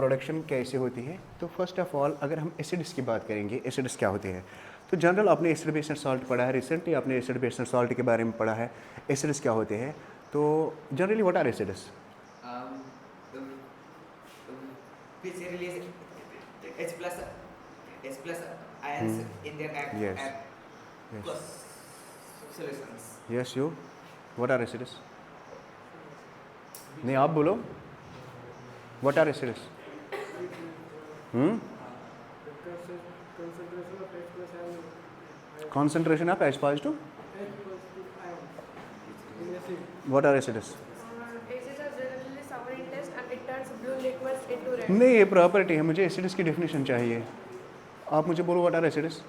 Production कैसे होती है। तो फर्स्ट ऑफ ऑल अगर हम एसिड्स की बात करेंगे, एसिड्स क्या होते हैं। तो जनरल आपने एसिड बेस्ड सॉल्ट पढ़ा है, रिसेंटली आपने एसिड बेस्ड सॉल्ट के बारे में पढ़ा है। एसिड्स क्या होते हैं, तो generally what are acids? Which release H plus ions in their Yes. aqueous solutions. Yes you, what are acids? नहीं आप बोलो, what are acids? concentration of H positive. What are acids? Acids are generally sour in taste and it turns blue liquids into red. नहीं ये property है, मुझे acids की definition चाहिए। आप मुझे बोलो what are acids?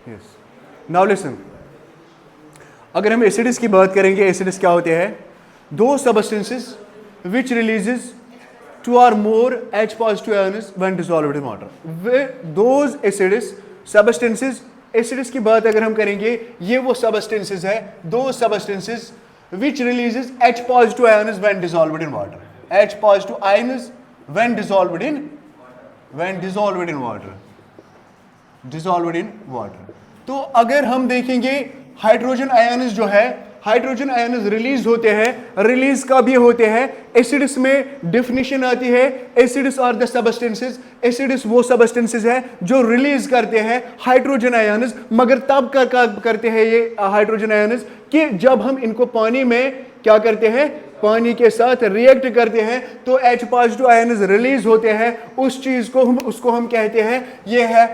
Yes, now listen, अगर हम एसिड्स की बात करेंगे, एसिड्स क्या होते हैं? दो substances which releases 2 or more H positive ions when dissolved in water. Those acids substances, acids की बात अगर हम करेंगे, ये वो substances है, दो substances which releases H positive ions when dissolved in water. H positive ions when dissolved in water. Dissolved in water. तो अगर हम देखेंगे हाइड्रोजन आयन्स जो है, हाइड्रोजन आयन्स रिलीज होते हैं, रिलीज कब ये होते हैं? एसिड्स में डेफिनेशन आती है, acids are the substances, acids वो सबस्टेंसेस है जो रिलीज करते हैं हाइड्रोजन आयन्स। मगर तब करते हैं ये हाइड्रोजन आयन्स कि जब हम इनको पानी में क्या करते हैं, पानी के साथ रिएक्ट करते हैं तो H पॉजिटिव आयन्स रिलीज होते हैं। उस चीज को उसको हम कहते हैं ये है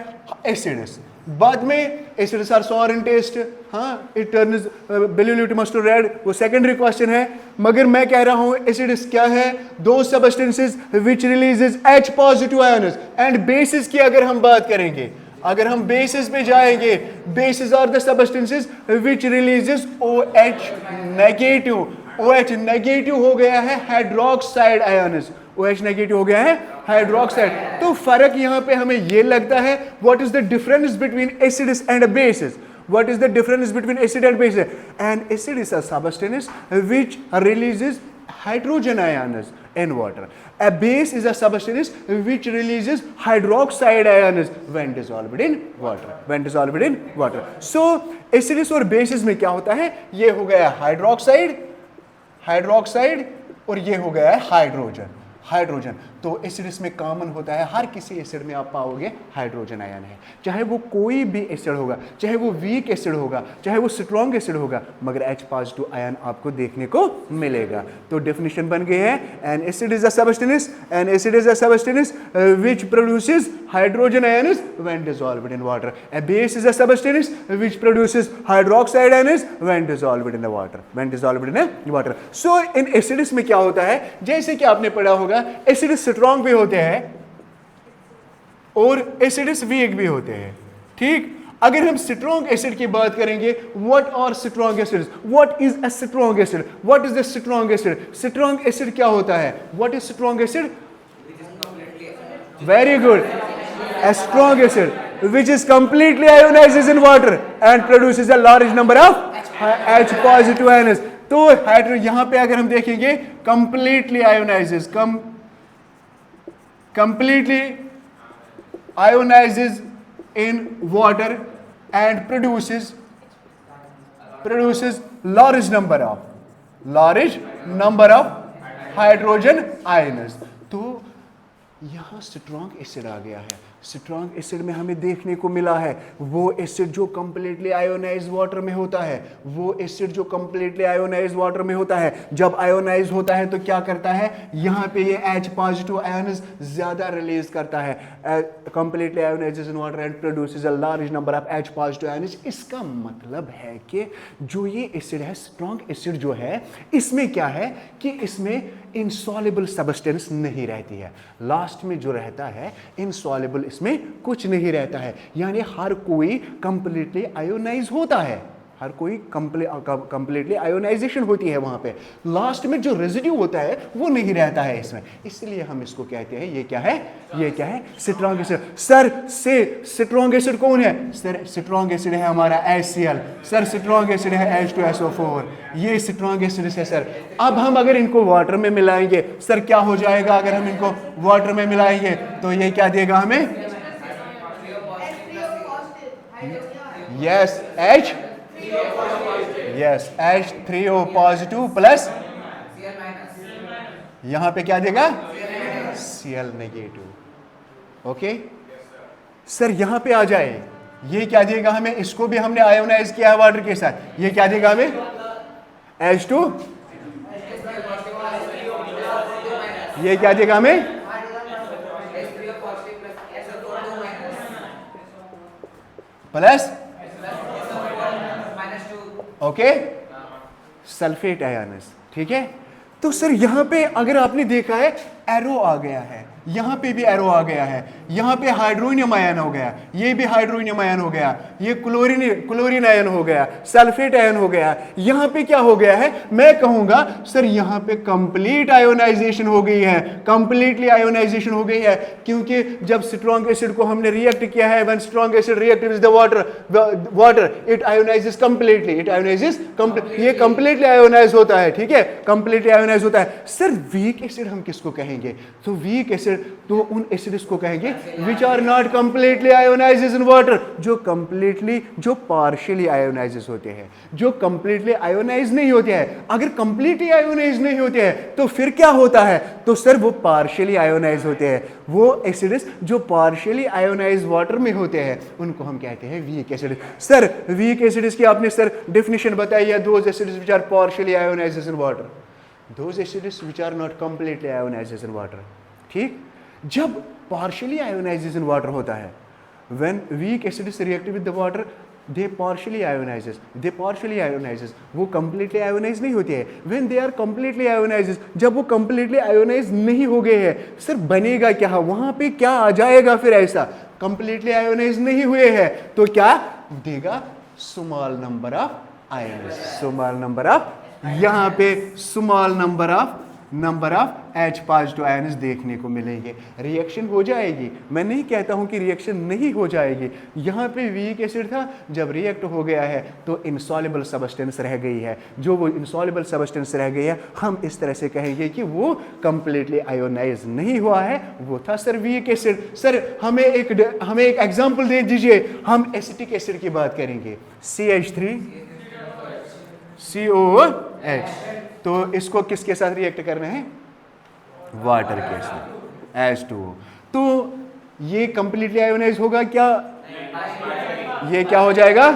एसिड्स। बाद में acids are sour in taste, हाँ it turns blue to red, वो सेकेंडरी क्वेश्चन है। मगर मैं कह रहा हूं एसिड्स क्या है? दो substances which releases H positive ions. And bases की अगर हम बात करेंगे, अगर हम बेसिस पे जाएंगे, bases are the substances which releases OH negative. OH negative हो गया है हाइड्रोक्साइड आयन्स, OH नेगेटिव हो गया है हाइड्रोक्साइड। तो फर्क यहां पे हमें ये लगता है, what is the difference between acids and bases? What is the difference between acid and base? An acid is a substance which releases hydrogen ions in water. A base is a substance which releases hydroxide ions when dissolved in water. When dissolved in water. So acids और bases में क्या होता है? ये हो गया hydroxide, hydroxide, और ये हो गया है हाइड्रोजन, हाइड्रोजन। तो एसिड्स में कॉमन होता है, हर किसी एसिड में आप पाओगे हाइड्रोजन आयन है, चाहे वो कोई भी एसिड होगा, चाहे वो वीक एसिड होगा, चाहे वो स्ट्रॉन्ग एसिड होगा, मगर H पॉजिटिव आयन आपको देखने को मिलेगा। तो डेफिनेशन बन गई है, N acid is a substance, N acid is a substance which produces hydrogen ions when dissolved in water. A base is a substance which produces hydroxide ions when dissolved in the water, when dissolved in water. So in acids में क्या होता है, जैसे कि आपने पढ़ा होगा, acids strong भी होते हैं और एसिड्स वीक भी होते हैं, ठीक। अगर हम स्ट्रॉन्ग एसिड की बात करेंगे, what are strong acids? What is a strong acid? What is the strong acid? Strong acid क्या होता है? What is strong acid? Very good, a strong acid which is completely ionizes in water and produces a large number of H positive ions. तो यहां पे अगर हम देखेंगे, completely ionizes, completely ionizes in water and produces large number of hydrogen ions. तो यहां strong acid आ गया है। स्ट्रॉन्ग एसिड में हमें देखने को मिला है वो एसिड जो कंप्लीटली आयोनाइज वाटर में होता है, वो एसिड जो कंप्लीटली आयोनाइज वाटर में होता है। जब आयोनाइज होता है तो क्या करता है, यहां पे ये H पॉजिटिव आयन्स ज्यादा रिलीज करता है, completely ionises in water and produces a large number of H positive ions. इसका मतलब है कि जो ये एसिड है, स्ट्रॉन्ग एसिड जो है, इसमें क्या है कि इसमें इनसॉल्युबल सब्सटेंस नहीं रहती है, लास्ट में जो रहता है इनसॉल्युबल, इसमें कुछ नहीं रहता है। यानी हर कोई कंप्लीटली आयोनाइज होता है, हर कोई कंप्लीटली आयोनाइजेशन होती है वहां पे। लास्ट में जो रेजिड्यू होता है वो नहीं रहता है इसमें, इसलिए हम इसको कहते हैं ये क्या है, ये क्या है, स्ट्रॉन्ग एसिड। सर से स्ट्रॉन्ग एसिड कौन है? सर स्ट्रॉन्ग एसिड है हमारा HCl। सर स्ट्रॉन्ग एसिड है H2SO4, ये स्ट्रॉन्ग एसिड है सर। अब हम अगर इनको वाटर में मिलाएंगे, सर क्या हो जाएगा अगर हम इनको वाटर में मिलाएंगे? तो ये क्या देगा हमें? यस H3O पॉजिटिव प्लस यहां पे क्या देगा? Cl negative. ओके सर यहां पे आ जाए, ये क्या देगा हमें? इसको भी हमने आयोनाइज किया है वाटर के साथ, ये क्या देगा हमें? H2, ये क्या देगा हमें? Plus okay sulphate ions. ठीक है, तो सर यहां पे अगर आपने देखा है एरो आ गया है, यहां पे भी एरो आ गया है, यहां पे हाइड्रोनियम आयन हो गया, ये भी हाइड्रोनियम आयन हो गया, ये क्लोरीन आयन हो गया, सल्फेट आयन हो गया। यहां पे क्या हो गया है? मैं कहूंगा सर यहां पे कंप्लीट आयोनाइजेशन हो गई है, कंप्लीटली आयोनाइजेशन हो गई है, क्योंकि जब स्ट्रॉन्ग एसिड को हमने रिएक्ट किया है, when strong acid react with the water it ionises completely, it ionises ये कंप्लीटली आयोनाइज होता है। ठीक है, कंप्लीटली आयोनाइज होता है। सर वीक एसिड हम किसको कहेंगे? तो वीक एसिड तो उन एसिड्स को कहेंगे which are not completely ionises in water, जो पार्शियली आयोनाइजेस होते हैं, जो कंप्लीटली आयोनाइज नहीं होते हैं। अगर कंप्लीटली आयोनाइज नहीं होते हैं तो फिर क्या होता है? तो सर वो पार्शियली आयोनाइज होते हैं। वो एसिड्स जो पार्शियली आयोनाइज वाटर में होते हैं उनको हम कहते हैं weak acid. Sir weak acids की आपने सर डेफिनेशन बताई है, those acids which are partially ionises in water, those acids which are not completely ionises in water. ठीक, जब पार्शियली आयोनाइजेस इन वाटर होता है, when weak acids react with the water they partially ionises, वो completely ionise नहीं होते हैं। When they are completely ionises, जब वो कंप्लीटली आयोनाइज नहीं हो गए हैं, सर बनेगा क्या? वहां पे क्या आ जाएगा फिर? ऐसा कंप्लीटली आयोनाइज नहीं हुए हैं तो क्या देगा? Small number of ions, small number of, यहां पे small number of H positive ions देखने को मिलेंगे। रिएक्शन हो जाएगी, मैं नहीं कहता हूं कि रिएक्शन नहीं हो जाएगी। यहां पे वीक एसिड था, जब रिएक्ट हो गया है तो इनसॉल्युबल सब्सटेंस रह गई है। जो वो इनसॉल्युबल सब्सटेंस रह गई है, हम इस तरह से कहेंगे कि वो कंप्लीटली आयोनाइज नहीं हुआ है, वो था सर वीक एसिड। सर हमें एक एग्जांपल दे दीजिए, हम एसिटिक एसिड की बात करेंगे, CH3COOH, तो इसको किसके साथ रिएक्ट करना है? वाटर के साथ, H2O। तो ये कंप्लीटली आयोनाइज होगा क्या? ये क्या हो जाएगा?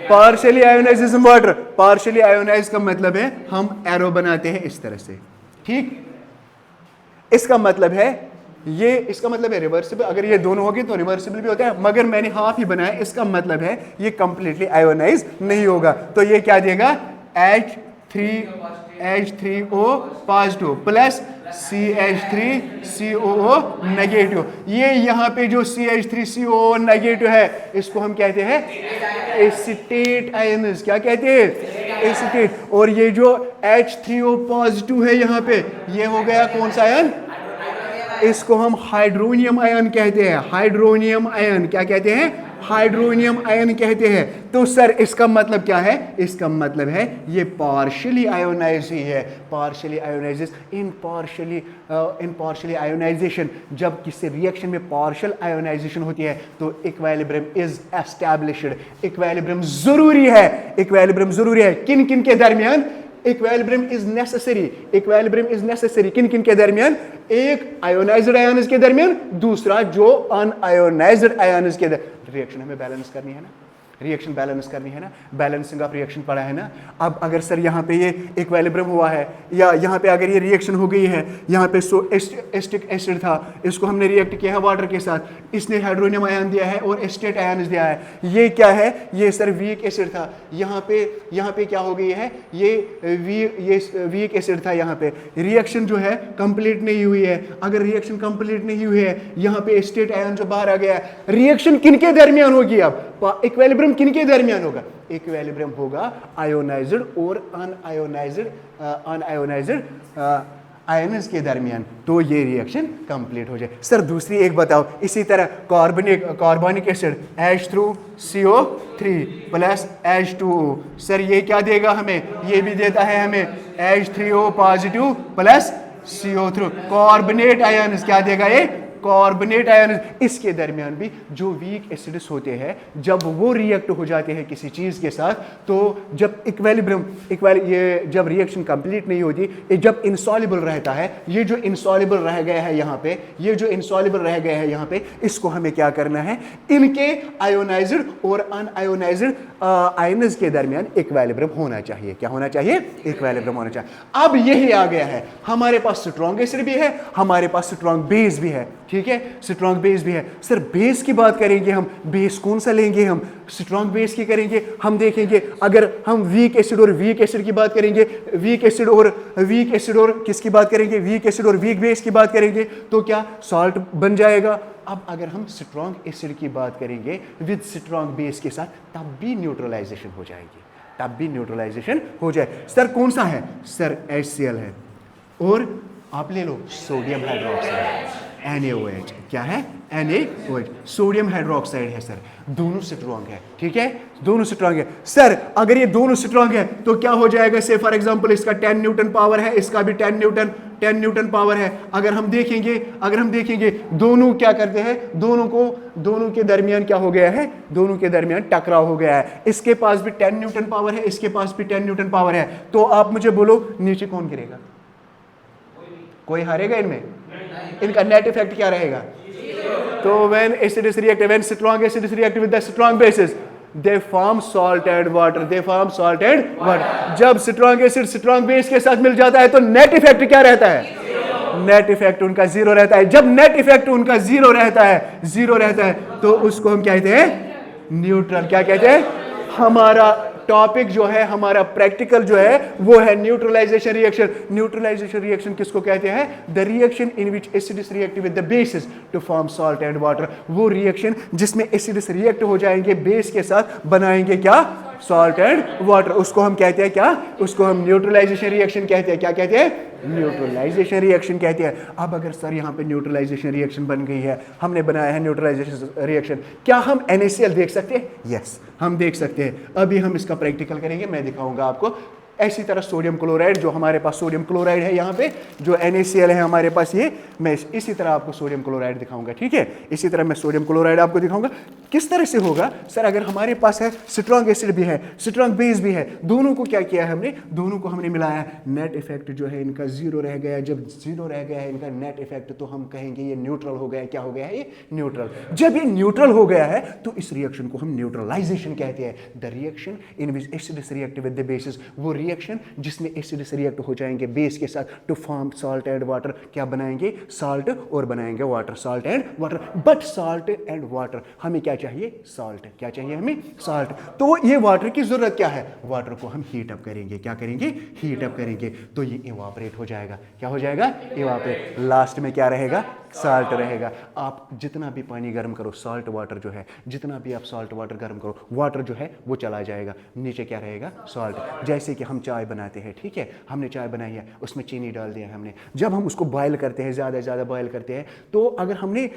Partially ionize in water. Partially ionize का मतलब है हम एरो बनाते हैं इस तरह से। ठीक, इसका मतलब है रिवर्सिबल। अगर ये दोनों हो गए तो रिवर्सिबल भी होता है, मगर मैंने हाफ ही बनाया, इसका मतलब है ये कंप्लीटली आयोनाइज नहीं होगा। तो ये क्या देगा? H3O positive plus CH3COO negative. ये यहाँ पे जो CH3COO नेगेटिव है इसको हम कहते हैं एसीटेट आयन्स। क्या कहते हैं? एसीटेट। और ये जो H3O पॉजिटिव है यहाँ पे, ये हो गया कौन सा आयन? इसको हम हाइड्रोनियम आयन कहते हैं। हाइड्रोनियम आयन क्या कहते हैं? हाइड्रोनियम आयन कहते हैं। तो सर इसका मतलब क्या है? इसका मतलब है ये पार्शियली आयोनाइज ही है। पार्शियली आयोनाइजेस इन पार्शियली आयोनाइजेशन, जब किसी रिएक्शन में पार्शियल आयोनाइजेशन होती है तो इक्विलिब्रियम इज एस्टैब्लिश्ड। इक्विलिब्रियम जरूरी है, इक्विलिब्रियम जरूरी है। किन किन के दरमियान? Equilibrium is necessary. Equilibrium is necessary किन किन के दरमियान? एक आयोनाइज्ड आयन्स के दरमियान, दूसरा जो अनआयोनाइज्ड आयन्स के दरमियान। रिएक्शन हमें बैलेंस करनी है ना, रिएक्शन बैलेंस करनी है ना, बैलेंसिंग ऑफ रिएक्शन पढ़ा है ना। अब अगर सर यहाँ पे ये इक्विलिब्रियम हुआ है, या यहाँ पे अगर ये रिएक्शन हो गई है, यहाँ पे एस्टिक एसिड था, इसको हमने रिएक्ट किया है वाटर के साथ, इसने हाइड्रोनियम आयन दिया है और एस्टेट आयन दिया है। ये क्या है? ये सर वीक एसिड था। यहाँ पे क्या हो गई है? ये वीक एसिड था। यहाँ पे रिएक्शन जो है कंप्लीट नहीं हुई है। अगर रिएक्शन कंप्लीट नहीं हुई है, यहाँ पे एस्टेट आयन जो बाहर आ गया है, रिएक्शन किनके दरमियान होगी? अब इक्विलिब्रियम इक्विलिब्रियम किनके दरमियान होगा? इक्विलिब्रियम होगा आयोनाइज्ड और अनआयोनाइज्ड आयन्स के दरमियान, तो ये रिएक्शन कंप्लीट हो जाए। सर दूसरी एक बताओ, इसी तरह carbonic acid H2CO3 plus H2O, sir ये क्या देगा हमें? ये भी देता है हमें H3O positive plus CO3। Carbonate ions क्या देगा ये? Carbonate ion. इसके दरमियान भी जो वीक एसिड्स होते हैं, जब वो रिएक्ट हो जाते हैं किसी चीज के साथ, तो जब ये जब रिएक्शन कंप्लीट नहीं होती, ये जब इनसॉल्युबल रहता है, ये जो इनसॉल्युबल रह गया है यहाँ पे, ये जो इनसॉल्युबल रह गया है यहाँ पे, इसको हमें क्या करना है? इनके आयोनाइज्ड और अनआयोनाइज्ड आयन्स के दरमियान इक्विलिब्रियम होना चाहिए। क्या होना चाहिए? इक्विलिब्रियम होना चाहिए। अब यही आ गया है, हमारे पास स्ट्रॉन्ग एसिड भी है, हमारे पास स्ट्रॉन्ग बेस भी है, ठीक है, स्ट्रॉन्ग बेस भी है। सर बेस की बात करेंगे हम, बेस कौन सा लेंगे हम? स्ट्रॉन्ग बेस की करेंगे। हम देखेंगे अगर हम वीक एसिड और वीक एसिड की बात करेंगे, वीक एसिड और किसकी बात करेंगे? वीक एसिड और वीक बेस की बात करेंगे, तो क्या सॉल्ट बन जाएगा। अब अगर हम स्ट्रॉन्ग एसिड की बात करेंगे विद स्ट्रॉन्ग बेस के साथ, तब भी न्यूट्रलाइजेशन हो जाएगी, तब भी न्यूट्रलाइजेशन हो जाए। सर कौन सा है? सर HCl है, और आप ले लो सोडियम हाइड्रोक्साइड NaOH। क्या है? NaOH, सोडियम हाइड्रोक्साइड है सर। दोनों स्ट्रॉन्ग है, ठीक है, दोनों स्ट्रॉन्ग है। सर अगर ये दोनों स्ट्रॉन्ग है तो क्या हो जाएगा? से फॉर एग्जांपल इसका 10 न्यूटन पावर है, इसका भी 10 न्यूटन पावर है। अगर हम देखेंगे दोनों क्या करते हैं? दोनों के दरमियान क्या हो गया है? दोनों के दरमियान टकराव हो गया है। इसके पास भी 10 न्यूटन पावर है, इसके पास भी 10 न्यूटन पावर है। तो आप मुझे बोलो नीचे कौन गिरेगा? कोई हारेगा इनमें? इनका नेट इफेक्ट क्या रहेगा? तो when strong acid is reacted with the strong bases, they form salt and water, जब स्ट्रॉन्ग एसिड स्ट्रॉन्ग बेस के साथ मिल जाता है तो नेट इफेक्ट क्या रहता है? नेट इफेक्ट उनका जीरो रहता है। जब नेट इफेक्ट उनका जीरो रहता है तो उसको हम कहते हैं न्यूट्रल। क्या कहते हैं? हमारा टॉपिक जो है, हमारा प्रैक्टिकल जो है, वो है न्यूट्रलाइजेशन रिएक्शन। न्यूट्रलाइजेशन रिएक्शन किसको कहते हैं? The reaction in which acids react with the bases to form salt and water. वो रिएक्शन जिसमें एसिड्स रिएक्ट हो जाएंगे बेस के साथ, बनाएंगे क्या? Salt and water. उसको हम कहते हैं क्या? उसको हम न्यूट्रलाइजेशन रिएक्शन कहते हैं। क्या कहते हैं? न्यूट्रलाइजेशन रिएक्शन कहते हैं। अब अगर सर यहाँ पे न्यूट्रलाइजेशन रिएक्शन बन गई है, हमने बनाया है न्यूट्रलाइजेशन रिएक्शन, क्या हम NaCl देख सकते हैं? यस, हम देख सकते हैं। अभी हम इसका प्रैक्टिकल करेंगे, मैं दिखाऊंगा आपको। इसी तरह सोडियम क्लोराइड, जो हमारे पास सोडियम क्लोराइड है यहाँ पे, जो NaCl है हमारे पास, ये मैं इसी तरह आपको सोडियम क्लोराइड दिखाऊंगा, ठीक है। इसी तरह मैं सोडियम क्लोराइड आपको दिखाऊंगा। किस तरह से होगा सर? अगर हमारे पास है स्ट्रॉन्ग एसिड भी है, स्ट्रॉन्ग बेस भी है, दोनों को क्या किया है हमने? दोनों को हमने मिलाया है। नेट इफेक्ट जो है इनका जीरो रह गया। जब जीरो रह गया है इनका नेट इफेक्ट, तो हम कहेंगे ये न्यूट्रल हो गया है। क्या हो गया है? ये न्यूट्रल। जब ये न्यूट्रल हो गया है तो इस रिएक्शन को हम न्यूट्रलाइजेशन कहते हैं। The reaction in which acids react with the bases, वो रिएक्शन जिसमें एसिड्स रिएक्ट हो जाएंगे बेस के साथ to form salt and water. क्या बनाएंगे? सॉल्ट और बनाएंगे water, salt and water. But salt and water, हमें क्या चाहिए? सॉल्ट। क्या चाहिए हमें? सॉल्ट। तो ये वाटर की जरूरत क्या है? वाटर को हम हीट अप करेंगे। क्या करेंगे? हीट अप करेंगे, तो ये इवापोरेट हो जाएगा। क्या हो जाएगा? इवापोरेट। लास्ट में क्या रहेगा? सॉल्ट रहेगा। आप जितना भी पानी गर्म करो, सॉल्ट वाटर जो है, जितना भी आप सॉल्ट वाटर गर्म करो, वाटर जो है वो चला जाएगा, नीचे क्या रहेगा? सॉल्ट। जैसे कि हम चाय बनाते हैं, ठीक है, हमने चाय बनाई है, उसमें चीनी डाल दिया है हमने। जब हम उसको बॉयल करते हैं, ज़्यादा बॉयल करते हैं, तो अगर हमने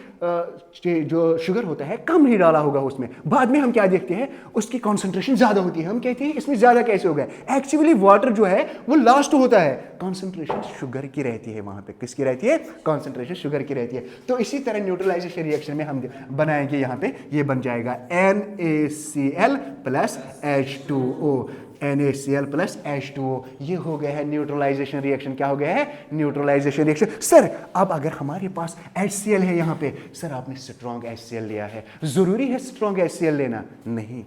जो शुगर होता है कम ही डाला होगा उसमें, बाद में हम क्या देखते हैं? उसकी कॉन्सेंट्रेशन ज़्यादा होती है। हम कहते हैं इसमें ज़्यादा कैसे हो गया? एक्चुअली वाटर जो है वो लास्ट होता है, कॉन्सेंट्रेशन शुगर की रहती है वहाँ पे। किसकी रहती है? कॉन्सेंट्रेशन शुगर की रहती है। तो इसी तरह न्यूट्रलाइजेशन रिएक्शन में हम बनाएंगे, यहाँ पे ये बन जाएगा NaCl plus H2O, NaCl plus H2O। ये हो गया है न्यूट्रलाइजेशन रिएक्शन। क्या हो गया है? Neutralisation reaction. सर अब अगर हमारे पास HCl है यहाँ पे, सर आपने स्ट्रॉन्ग HCl लिया है, जरूरी है स्ट्रॉन्ग HCl लेना? नहीं।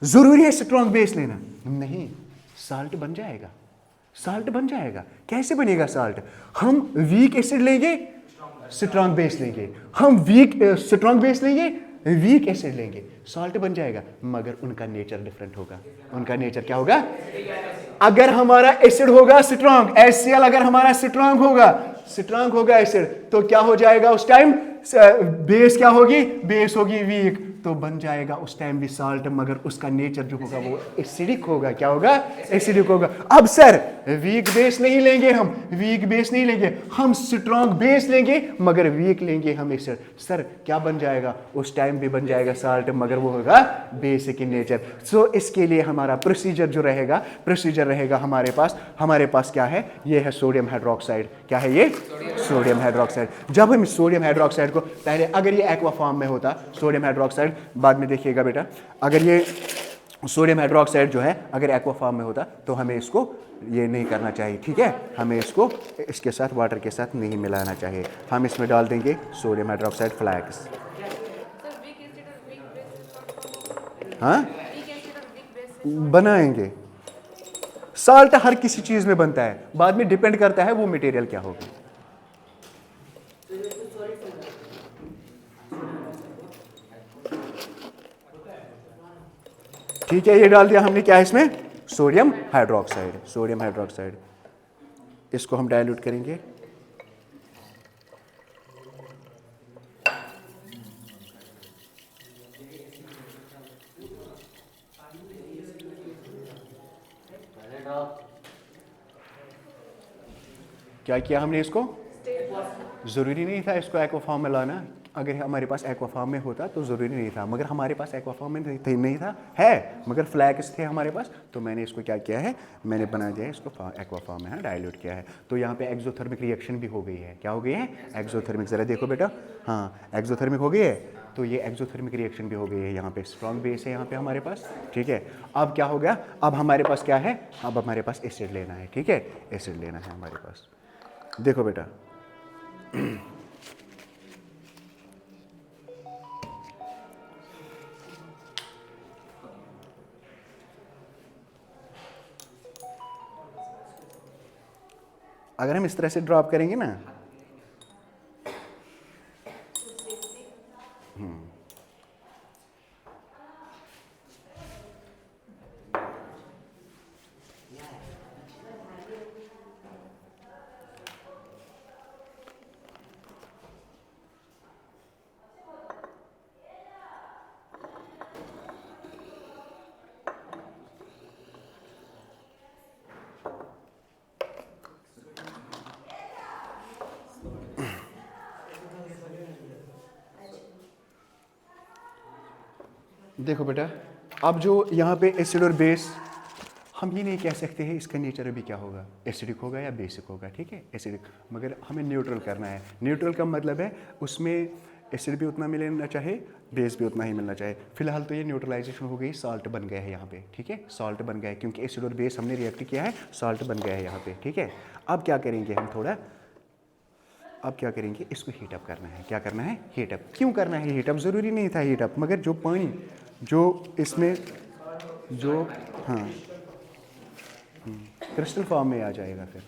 जरूरी है स्ट्रॉन्ग बेस लेना? नहीं। साल्ट बन जाएगा, साल्ट बन जाएगा। कैसे बनेगा साल्ट? हम वीक एसिड लेंगे, स्ट्रॉन्ग बेस लेंगे, हम वीक स्ट्रॉन्ग बेस लेंगे, वीक एसिड लेंगे, सॉल्ट बन जाएगा। मगर उनका नेचर डिफरेंट होगा। उनका नेचर क्या होगा? अगर हमारा एसिड होगा स्ट्रॉन्ग, HCl अगर हमारा स्ट्रॉन्ग होगा एसिड, तो क्या हो जाएगा उस टाइम? बेस क्या होगी? बेस होगी वीक। तो बन जाएगा उस टाइम भी साल्ट, मगर उसका नेचर जो होगा वो एसिडिक होगा। क्या होगा? एसिडिक होगा। अब सर वीक बेस नहीं लेंगे, हम वीक बेस नहीं लेंगे, हम स्ट्रॉन्ग बेस लेंगे मगर वीक लेंगे हम एसिड। सर क्या बन जाएगा? उस टाइम भी बन जाएगा साल्ट, मगर वो होगा बेसिक इन नेचर। सो इसके लिए हमारा प्रोसीजर जो रहेगा, प्रोसीजर रहेगा हमारे पास क्या है? ये है सोडियम हाइड्रोक्साइड। क्या है ये? Sodium hydroxide. जब हम सोडियम हाइड्रोक्साइड को पहले, अगर ये एक्वा फॉर्म में होता सोडियम हाइड्रोक्साइड, बाद में देखिएगा बेटा, अगर ये सोडियम हाइड्रोक्साइड जो है अगर एक्वा फॉर्म में होता तो हमें इसको ये नहीं करना चाहिए, ठीक है? हमें इसको इसके साथ वाटर के साथ नहीं मिलाना चाहिए। हम इसमें डाल देंगे sodium hydroxide flakes. Sir, weak acid or weak base is not possible. हाँ, Weak acid or weak base is not बनाएंगे। साल्ट हर किसी चीज में बनता है, बाद में डिपेंड करता है वो मटेरियल क्या होगी। ठीक है, ये डाल दिया हमने। क्या है इसमें? Sodium hydroxide. सोडियम हाइड्रोक्साइड, इसको हम डाइल्यूट करेंगे। क्या किया हमने इसको? ज़रूरी नहीं था इसको एक्वा फॉर्म में लाना। अगर हमारे पास एक्वा फॉर्म में होता तो ज़रूरी नहीं था, मगर हमारे पास एक्वा फॉर्म में नहीं था, है मगर फ्लैक्स थे हमारे पास, तो मैंने इसको क्या किया है? मैंने बना दिया है इसको एक्वा फॉर्म में, डाइल्यूट किया है। तो यहाँ पे एक्सोथर्मिक रिएक्शन भी हो गई है। क्या हो गई है? एक्सोथर्मिक। ज़रा देखो बेटा, हाँ एक्सोथर्मिक हो गई है। तो ये एक्सोथर्मिक रिएक्शन भी हो गई है। यहाँ पे स्ट्रॉन्ग बेस है यहाँ पे हमारे पास, ठीक है? अब क्या हो गया? अब हमारे पास क्या है? अब हमारे पास एसिड लेना है, ठीक है? एसिड लेना है हमारे पास। देखो बेटा, अगर हम इस तरह से ड्रॉप करेंगे ना, देखो बेटा, अब जो यहाँ पे एसिड और बेस, हम ये नहीं कह सकते हैं इसका नेचर अभी क्या होगा, एसिडिक होगा या बेसिक होगा, ठीक है? एसिडिक, मगर हमें न्यूट्रल करना है। न्यूट्रल का मतलब है उसमें एसिड भी उतना मिलना चाहे, बेस भी उतना ही मिलना चाहे। फिलहाल तो ये न्यूट्रलाइजेशन हो गई, साल्ट बन गया है यहाँ पे, ठीक है? साल्ट बन गया है क्योंकि एसिड और बेस हमने रिएक्ट किया है, साल्ट बन गया है यहाँ पे, ठीक है? अब क्या करेंगे हम थोड़ा, अब क्या करेंगे? इसको हीटअप करना है। क्या करना है? हीटअप। क्यों करना है हीटअप? ज़रूरी नहीं था हीटअप, मगर जो पानी जो इसमें जो, हाँ क्रिस्टल फॉर्म में आ जाएगा फिर।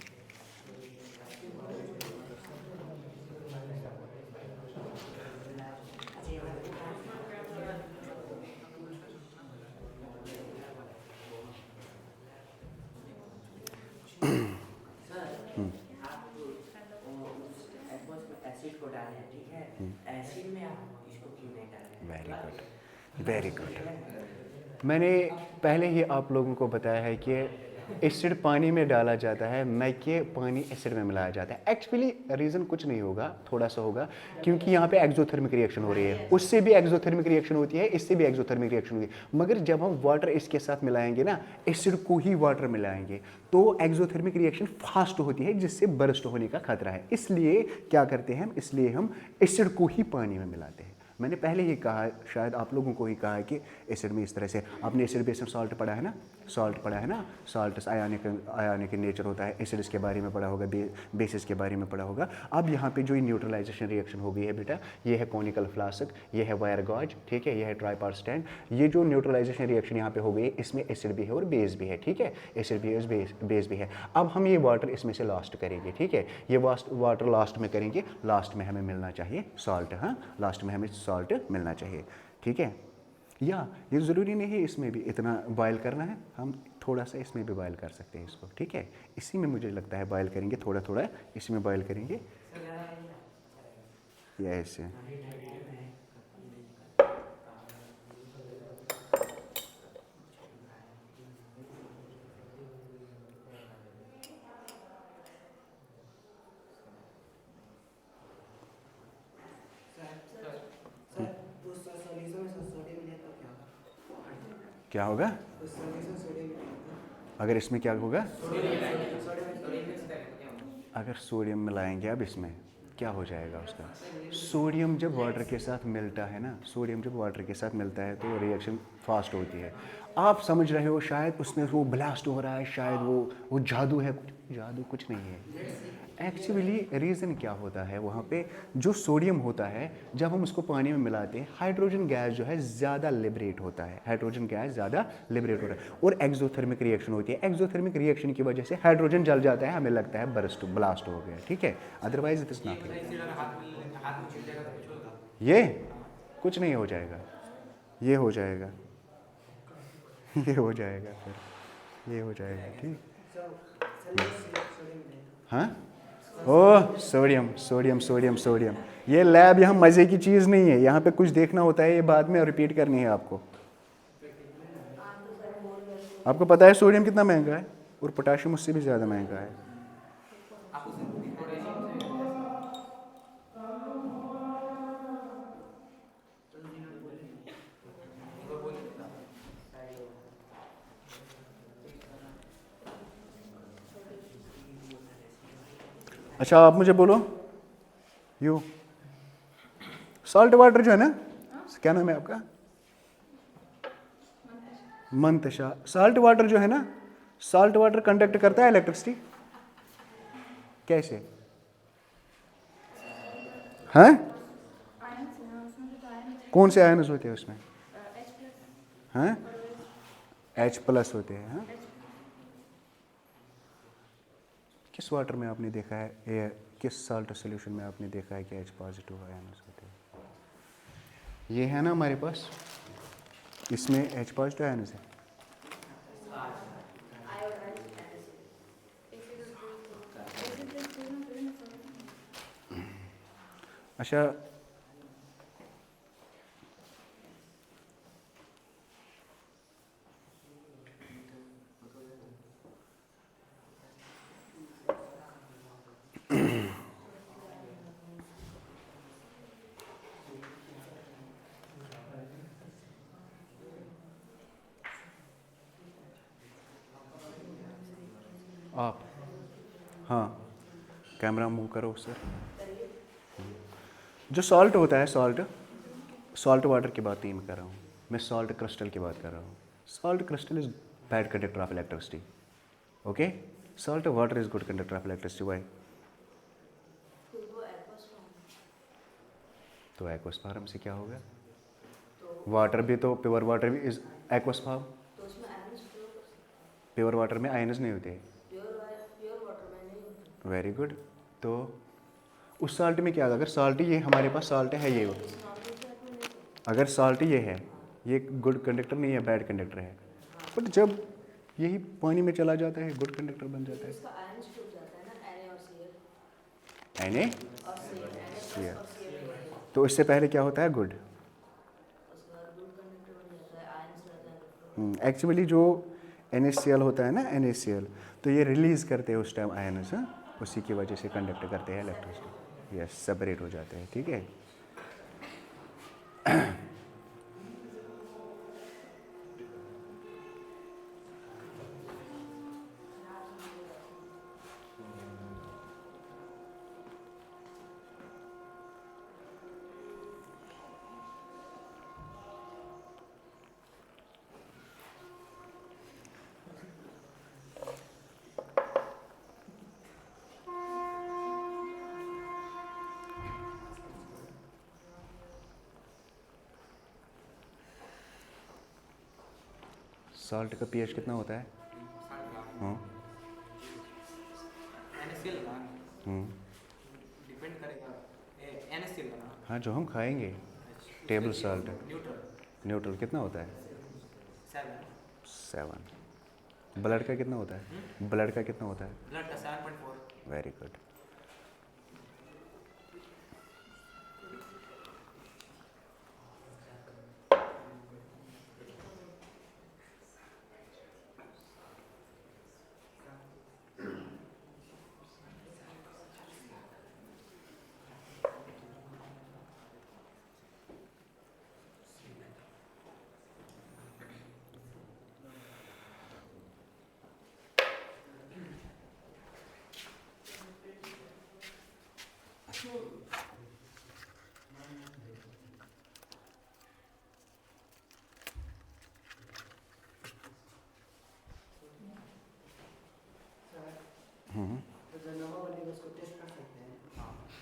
एसिड को डालें, ठीक है? एसिड में आप इसको क्यों नहीं डालें? Very good, very good. मैंने पहले ही आप लोगों को बताया है कि एसिड पानी में डाला जाता है, न कि पानी एसिड में मिलाया जाता है। एक्चुअली रीज़न कुछ नहीं होगा, थोड़ा सा होगा, क्योंकि यहाँ पे एक्सोथर्मिक रिएक्शन हो रही है, उससे भी एक्सोथर्मिक रिएक्शन होती है, इससे भी एक्सोथर्मिक रिएक्शन होगी। मगर जब हम वाटर इसके साथ मिलाएंगे ना, एसिड को ही वाटर मिलाएंगे, तो एक्सोथर्मिक रिएक्शन फास्ट होती है, जिससे बर्स्ट होने का खतरा है। इसलिए क्या करते हैं हम? इसलिए हम एसिड को ही पानी में मिलाते हैं। मैंने पहले ही कहा, शायद आप लोगों को ही कहा है कि एसिड में इस तरह से, आपने एसिड बेस में सॉल्ट पढ़ा है ना, सॉल्ट पढ़ा है ना, सॉल्ट आयनिक नेचर होता है, एसिड्स के बारे में पढ़ा होगा, बेसिस के बारे में पढ़ा होगा। अब यहाँ पे जो न्यूट्रलाइजेशन रिएक्शन हो गई है बेटा, ये है कोनिकल फ्लास्क, ये है वायर गॉज, ठीक है? ये है ट्राइपार स्टैंड। ये जो न्यूट्रलाइजेशन रिएक्शन यहाँ पे हो गई है, इसमें एसिड भी है और बेस भी है, ठीक है? एसिड भी है, बेस भी है। अब हम ये वाटर इसमें से लास्ट करेंगे, ठीक है? ये वाटर लास्ट में करेंगे, लास्ट में हमें मिलना चाहिए सॉल्ट, हाँ लास्ट में हमें सॉल्ट मिलना चाहिए, ठीक है? या ये ज़रूरी नहीं है इसमें भी इतना बॉयल करना है, हम थोड़ा सा इसमें भी बॉयल कर सकते हैं इसको, ठीक है? इसी में मुझे लगता है बॉयल करेंगे, थोड़ा थोड़ा इसी में बॉयल करेंगे, या ऐसे। क्या होगा? अगर इसमें क्या होगा? अगर सोडियम मिलाएंगे अब इसमें क्या हो जाएगा उसका? सोडियम जब वाटर के साथ मिलता है ना, सोडियम जब वाटर के साथ मिलता है तो रिएक्शन फास्ट होती है। आप समझ रहे हो शायद उसमें वो ब्लास्ट हो रहा है, शायद वो जादू है। जादू कुछ नहीं है। एक्चुअली रीज़न क्या होता है वहाँ पे, जो सोडियम होता है जब हम उसको पानी में मिलाते हैं, हाइड्रोजन गैस जो है ज़्यादा लिबरेट होता है, हाइड्रोजन गैस ज़्यादा लिबरेट होता है और एक्सोथर्मिक रिएक्शन होती है। एक्सोथर्मिक रिएक्शन की वजह से हाइड्रोजन जल जाता है, हमें लगता है बर्स्ट ब्लास्ट हो गया, ठीक है। Otherwise it is nothing. ये कुछ नहीं हो जाएगा, ये हो जाएगा, ये हो जाएगा, फिर ये हो जाएगा, ठीक। हाँ, ओह सोडियम सोडियम सोडियम सोडियम, ये लैब यहाँ मज़े की चीज़ नहीं है, यहाँ पे कुछ देखना होता है, ये बाद में रिपीट करनी है आपको। आपको पता है सोडियम कितना महंगा है और पोटाशियम उससे भी ज़्यादा महंगा है। अच्छा आप मुझे बोलो, यू सॉल्ट वाटर जो है ना, क्या नाम है आपका? मंतशा। सॉल्ट वाटर जो है ना, सॉल्ट वाटर कंडक्ट करता है इलेक्ट्रिसिटी कैसे? हैं? कौन से आयन्स होते हैं उसमें? हैं? H+ होते हैं। हाँ, किस वाटर में आपने देखा है, ये किस सॉल्ट सोल्यूशन में आपने देखा है कि H+ आयन्स होते हैं? ये है ना हमारे पास, इसमें H+ आयन्स है। अच्छा, आप, हाँ कैमरा मूव करो सर। जो सॉल्ट होता है, सॉल्ट वाटर की बात नहीं मैं कर रहा हूँ, मैं सॉल्ट क्रिस्टल की बात कर रहा हूँ। Salt crystal is bad conductor of electricity, okay. Salt water is good conductor of electricity. Why? तो एक्वस फॉर्म से क्या होगा? वाटर भी तो, प्योर वाटर भी is aqueous form. Pure water में आयन्स नहीं होते। Very good. तो उस साल्ट में क्या है? अगर साल्ट ये हमारे पास साल्ट है, ये अगर साल्ट ये है, ये गुड कंडक्टर नहीं है, बैड कंडक्टर है। बट जब यही पानी में चला जाता है, गुड कंडक्टर बन जाता है। Na तो इससे पहले क्या होता है? गुड। एक्चुअली जो NaCl होता है ना, NaCl, तो ये रिलीज करते हैं उस टाइम आयन्स, उसी की वजह से कंडक्ट करते हैं इलेक्ट्रिसिटी। यस, सेपरेट हो जाते हैं, ठीक है। सॉल्ट का pH कितना होता है? हाँ, डिपेंड करेगा NaCl ना। हाँ जो हम खाएंगे, टेबल सॉल्ट। न्यूट्रल कितना होता है? 7। ब्लड का कितना होता है? ब्लड का कितना होता है? ब्लड का 7.4। Very good.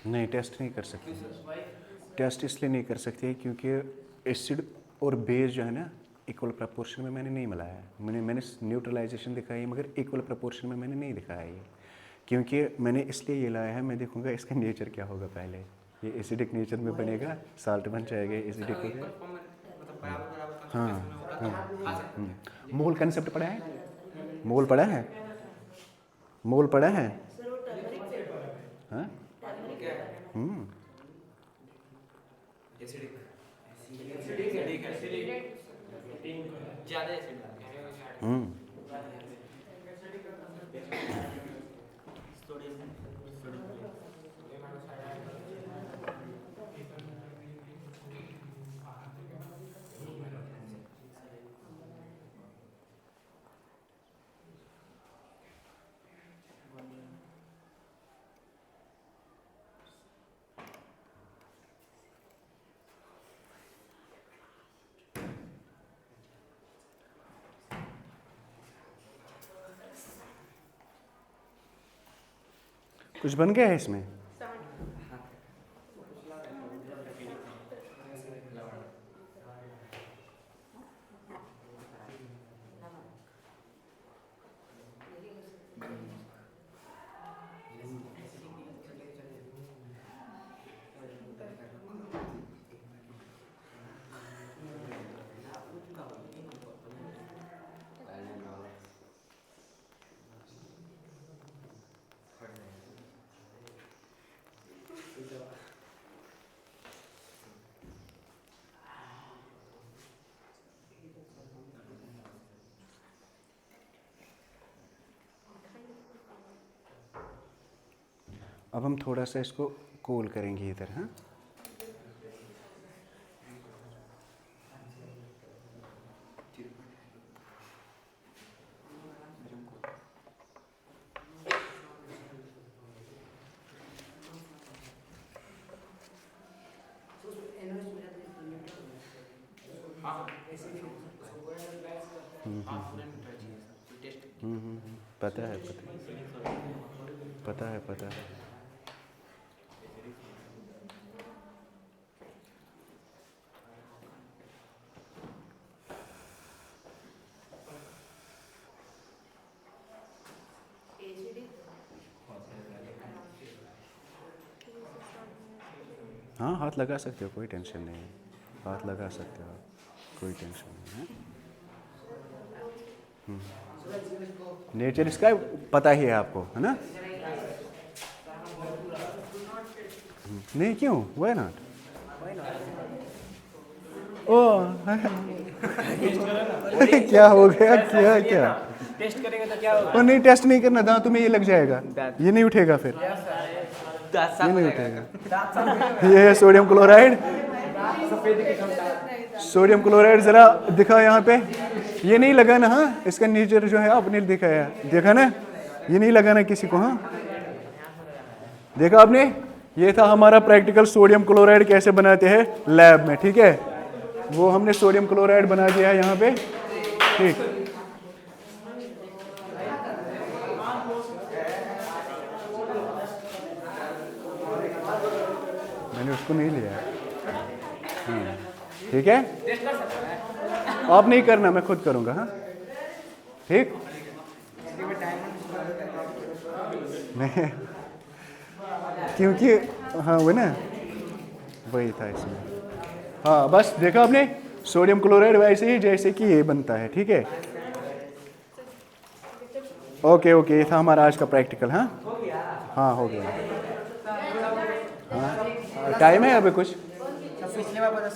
नहीं, टेस्ट नहीं कर सकते। टेस्ट इसलिए नहीं कर सकते क्योंकि एसिड और बेस जो है ना इक्वल प्रपोर्शन में मैंने नहीं मिलाया है। मैंने न्यूट्रलाइजेशन दिखाई है मगर इक्वल प्रपोर्शन में मैंने नहीं दिखाया है, क्योंकि मैंने इसलिए ये लाया है। मैं देखूंगा इसका नेचर क्या होगा पहले। ये एसिडिक नेचर में बनेगा, साल्ट बन जाएगा, एसिडिक हो जाएगा। मतलब बराबर बराबर हाँ concentration में होगा तो खा सकते हैं। मोल कंसेप्ट पढ़ा है? मोल पढ़ा है? मोल पढ़ा है? हाँ? क्या है? एसिडिक ज़्यादा एसिड डालते हैं। कुछ बन गया है इसमें? अब हम थोड़ा सा इसको कूल करेंगे इधर। हाँ, पता है, पता है, पता है। हाँ, हाथ लगा सकते हो, कोई टेंशन नहीं है। हाथ लगा सकते हो, कोई टेंशन नहीं है। नेचर इसका पता ही है आपको, है ना? नहीं, क्यों? Why not? ओह क्या हो गया? क्या क्या टेस्ट करेंगे तो क्या होगा? और नहीं, टेस्ट नहीं करना, दांतों में ये लग जाएगा, ये नहीं उठेगा फिर, ये नहीं उठेगा। ये है सोडियम क्लोराइड। सोडियम क्लोराइड जरा दिखा यहाँ पे, ये नहीं लगा ना। हाँ, इसका नेचर जो है आपने दिखाया, देखा ना, ये नहीं लगा ना किसी को। हाँ, देखा आपने? ये था हमारा प्रैक्टिकल सोडियम क्लोराइड कैसे बनाते हैं लैब में। ठीक है, वो हमने सोडियम क्लोराइड बना दिया है यहाँ पे। ठीक, मैंने उसको नहीं लिया। ठीक है, आप नहीं करना, मैं खुद करूँगा। हाँ, ठीक। नहीं, क्योंकि हाँ वो ना वही था इसमें। हाँ, बस देखा आपने, सोडियम क्लोराइड वैसे ही जैसे कि ये बनता है। ठीक है, ओके ओके, ये था हमारा आज का प्रैक्टिकल। हाँ हाँ, हो गया। हाँ, टाइम है अभी कुछ? पिछले बार